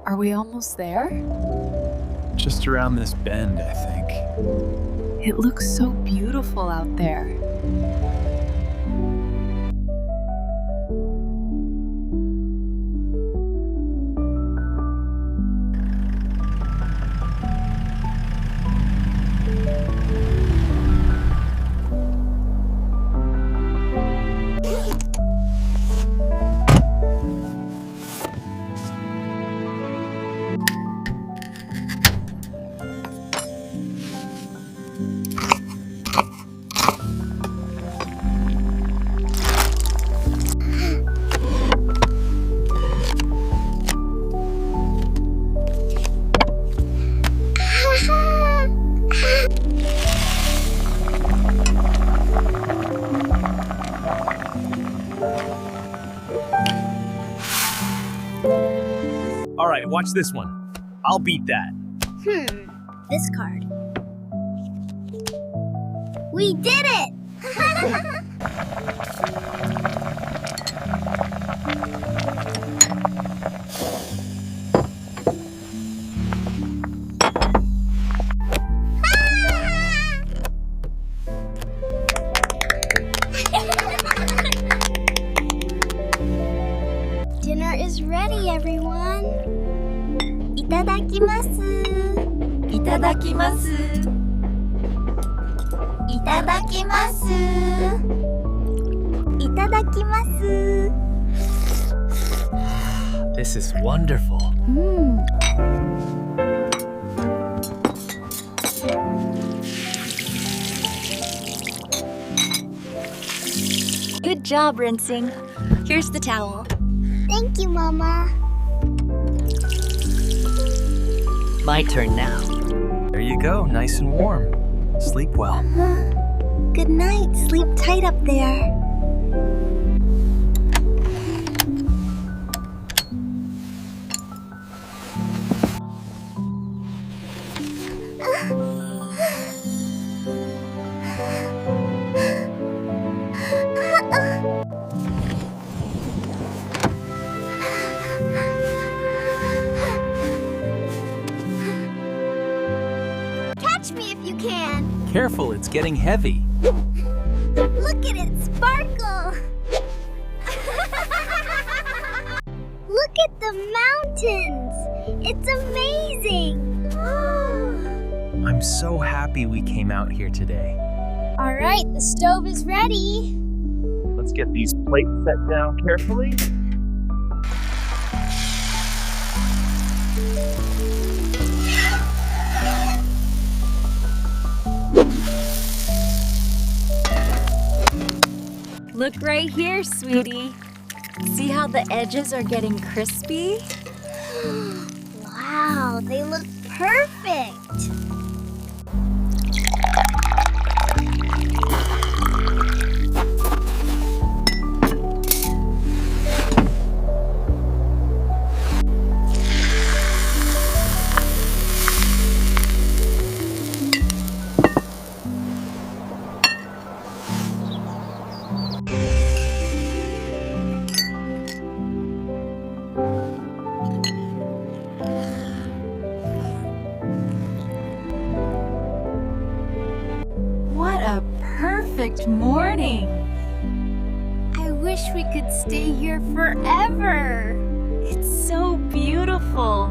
Are we almost there? Just around this bend, I think. It looks so beautiful out there. All right, watch this one. I'll beat that. This card. We did it! Dinner is ready, everyone. Itadakimasu. Itadakimasu. Itadakimasu. Itadakimasu. This is wonderful. Good job, rinsing. Here's the towel. Thank you, Mama. My turn now. There you go, nice and warm. Sleep well. Good night. Sleep tight up there. Catch me if you can. Careful, it's getting heavy. Look at it sparkle. Look at the mountains. It's amazing. I'm so happy we came out here today. All right, the stove is ready. Let's get these plates set down carefully. Look right here, sweetie. See how the edges are getting crispy? Wow, they look perfect. What a perfect morning. I wish we could stay here forever. It's so beautiful.